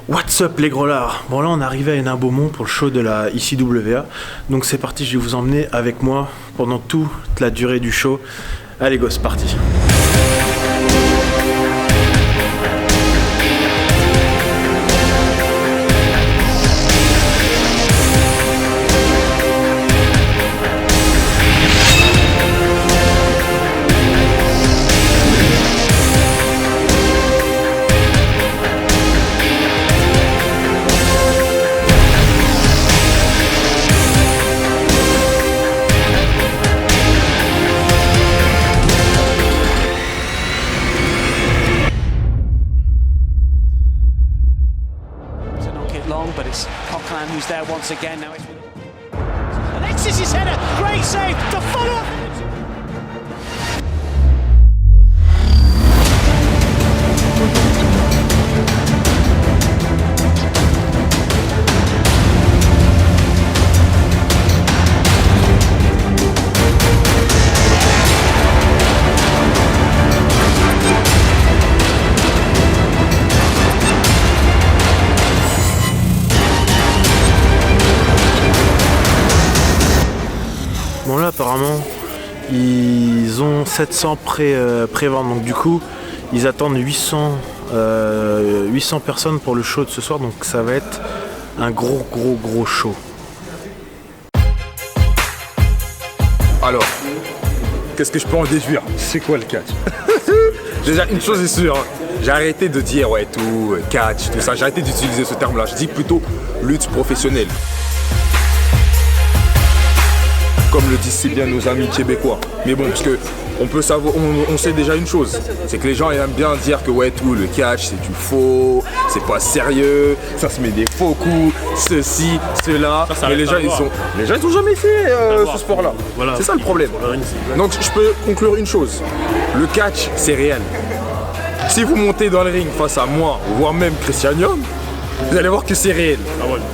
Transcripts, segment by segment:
What's up les grollards? Bon là on est arrivé à Hénin-Beaumont pour le show de la ICWA. Donc c'est parti, je vais vous emmener avec moi pendant toute la durée du show. Allez go, c'est parti. Long, but it's Coquelin who's there once again. Now it's Alexis' header, great save to follow up. Bon là apparemment ils ont 700 pré-ventes, donc du coup ils attendent 800 personnes pour le show de ce soir, donc ça va être un gros show. Alors, qu'est-ce que je peux en déduire? C'est quoi le catch? Déjà une chose est sûre, hein. J'ai arrêté de dire ouais tout, catch, tout ça, j'ai arrêté d'utiliser ce terme là, je dis plutôt lutte professionnelle. Comme le disent si bien nos amis québécois. Mais bon, parce que on peut savoir, on sait déjà une chose, c'est que les gens aiment bien dire que ouais tout, le catch c'est du faux, c'est pas sérieux, ça se met des faux coups, ceci, cela. Mais les gens ils ont jamais fait ce sport là. Voilà. C'est ça le problème. Donc je peux conclure une chose, le catch c'est réel. Si vous montez dans le ring face à moi, voire même Christianium, vous allez voir que c'est réel.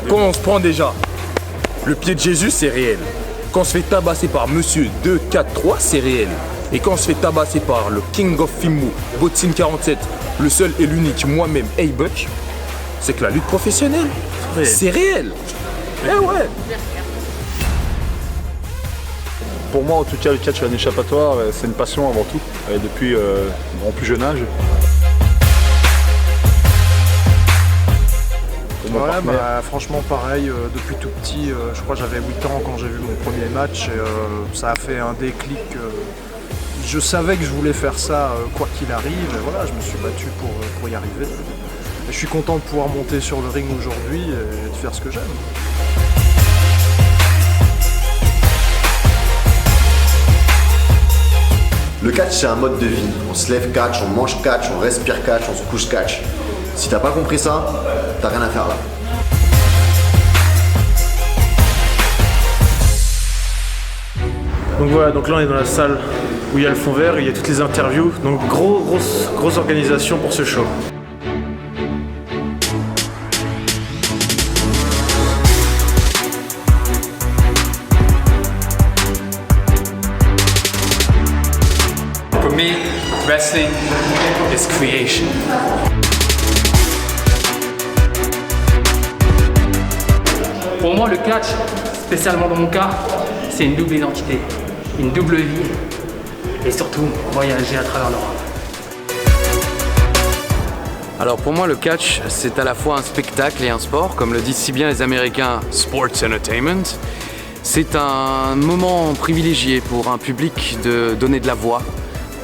Quand on se prend déjà le pied de Jésus, c'est réel. Quand on se fait tabasser par Monsieur 243, c'est réel. Et quand on se fait tabasser par le King of Fimbu, Botin 47, le seul et l'unique, moi-même, A-Buck, c'est que la lutte professionnelle, c'est réel. Eh ouais. Pour moi, en tout cas, le catch est un échappatoire, c'est une passion avant tout, depuis mon plus jeune âge. Ouais, bah, franchement pareil, depuis tout petit, je crois que j'avais 8 ans quand j'ai vu mon premier match et ça a fait un déclic. Je savais que je voulais faire ça quoi qu'il arrive et voilà, je me suis battu pour y arriver. Et je suis content de pouvoir monter sur le ring aujourd'hui et de faire ce que j'aime. Le catch c'est un mode de vie, on se lève catch, on mange catch, on respire catch, on se couche catch. Si t'as pas compris ça, t'as rien à faire là. Donc voilà, donc là on est dans la salle où il y a le fond vert, il y a toutes les interviews, donc grosse organisation pour ce show. For me, wrestling is creation. Pour moi, le catch, spécialement dans mon cas, c'est une double identité, une double vie et surtout voyager à travers l'Europe. Alors pour moi, le catch, c'est à la fois un spectacle et un sport, comme le disent si bien les Américains, Sports Entertainment. C'est un moment privilégié pour un public de donner de la voix,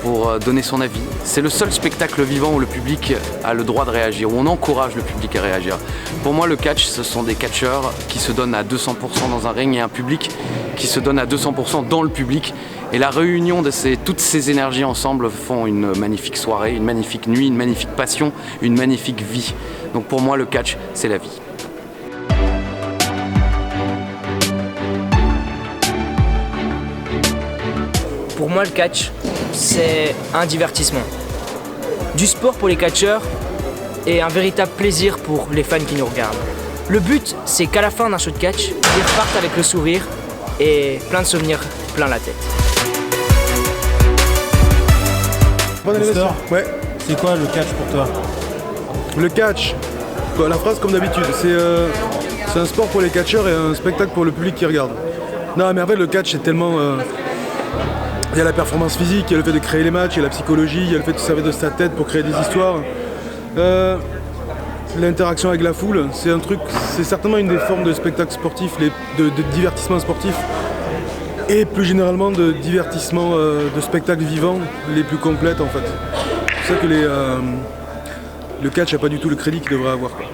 pour donner son avis. C'est le seul spectacle vivant où le public a le droit de réagir, où on encourage le public à réagir. Pour moi, le catch, ce sont des catcheurs qui se donnent à 200% dans un ring et un public qui se donne à 200% dans le public. Et la réunion de toutes ces énergies ensemble font une magnifique soirée, une magnifique nuit, une magnifique passion, une magnifique vie. Donc pour moi, le catch, c'est la vie. Pour moi, le catch, c'est un divertissement. Du sport pour les catcheurs et un véritable plaisir pour les fans qui nous regardent. Le but, c'est qu'à la fin d'un show de catch, ils repartent avec le sourire et plein de souvenirs plein la tête. Bonne anniversaire. Ouais. C'est quoi le catch pour toi? Le catch, quoi. La phrase comme d'habitude, c'est un sport pour les catcheurs et un spectacle pour le public qui regarde. Non mais en fait le catch c'est tellement... il y a la performance physique, il y a le fait de créer les matchs, il y a la psychologie, il y a le fait de se servir de sa tête pour créer des histoires. L'interaction avec la foule, c'est certainement une des formes de spectacle sportif, de divertissement sportif et plus généralement de divertissement de spectacles vivants les plus complètes en fait. C'est pour ça que le catch n'a pas du tout le crédit qu'il devrait avoir, quoi.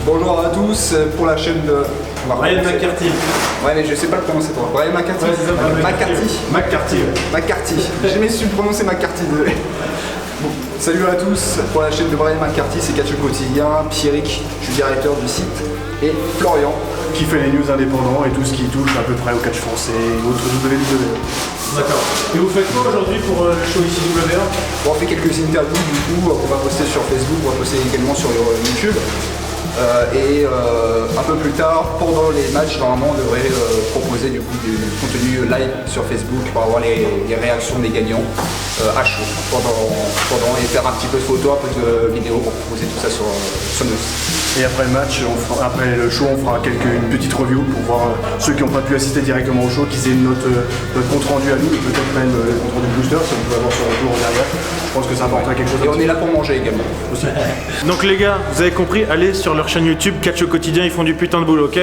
Bonjour à tous pour la chaîne de Brian McCarthy. Ouais mais je sais pas le prononcer toi. Brian McCarthy. McCarthy. J'ai jamais su prononcer McCarthy. Bon, salut à tous pour la chaîne de Brian McCarthy, c'est Catch au quotidien, Pierrick, je suis directeur du site, et Florian qui fait les news indépendants et tout ce qui touche à peu près au catch français et autres WWE. D'accord. Et vous faites quoi aujourd'hui pour le show ici WWE? On fait quelques interviews du coup qu'on va poster sur Facebook, on va poster également sur YouTube. Un peu plus tard, pendant les matchs, normalement on devrait proposer du coup du contenu live sur Facebook pour avoir les réactions des gagnants à chaud pendant et faire un petit peu de photos, un peu de vidéos pour proposer tout ça sur nous. Et après le match, après le show, on fera une petite review pour voir ceux qui n'ont pas pu assister directement au show, qu'ils aient notre compte rendu à nous et peut-être même le compte rendu booster si on peut avoir son retour derrière. Je pense que ça apportera quelque chose. Et on est là pour manger également. Aussi. Donc les gars, vous avez compris, allez sur leur chaîne YouTube, Catch au quotidien, ils font du putain de boulot, ok?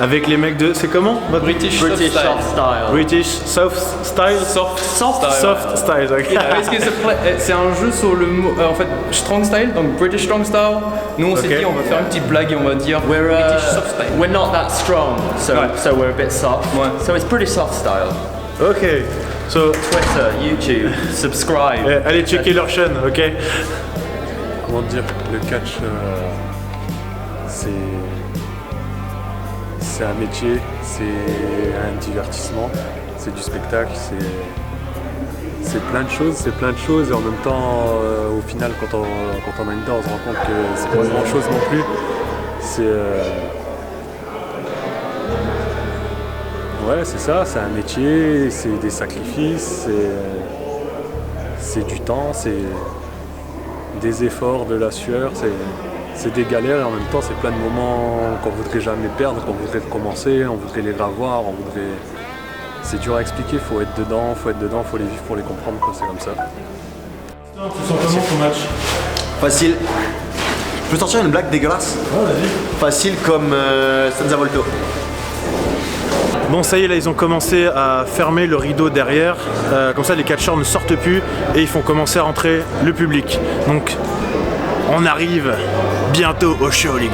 Avec les mecs de... C'est comment? British Soft Style. British Soft Style. Soft Style, ok. Parce que c'est un jeu sur le mot, en fait, Strong Style, donc British Strong Style. Nous on s'est dit on va faire une petite blague et on va dire British Soft Style. We're not that strong, so we're a bit soft. Ouais. So it's British Soft Style. Ok. So, Twitter, YouTube, subscribe. Allez checker leur chaîne, ok? Comment dire, le catch, c'est un métier, c'est un divertissement, c'est du spectacle, c'est plein de choses et en même temps, au final, quand on a une dent, on se rend compte que c'est pas grand chose non plus. Ouais, c'est ça, c'est un métier, c'est des sacrifices, c'est du temps, c'est des efforts, de la sueur, c'est des galères et en même temps c'est plein de moments qu'on voudrait jamais perdre, qu'on voudrait recommencer, on voudrait les revoir, c'est dur à expliquer, faut être dedans, faut les vivre pour les comprendre, quoi, c'est comme ça. Tu sens comment ton match? Facile. Je peux sortir une blague dégueulasse? Ouais, vas-y. Facile comme Sansa Volto. Bon, ça y est, là ils ont commencé à fermer le rideau derrière, comme ça les catcheurs ne sortent plus et ils font commencer à rentrer le public. Donc on arrive bientôt au show les gars.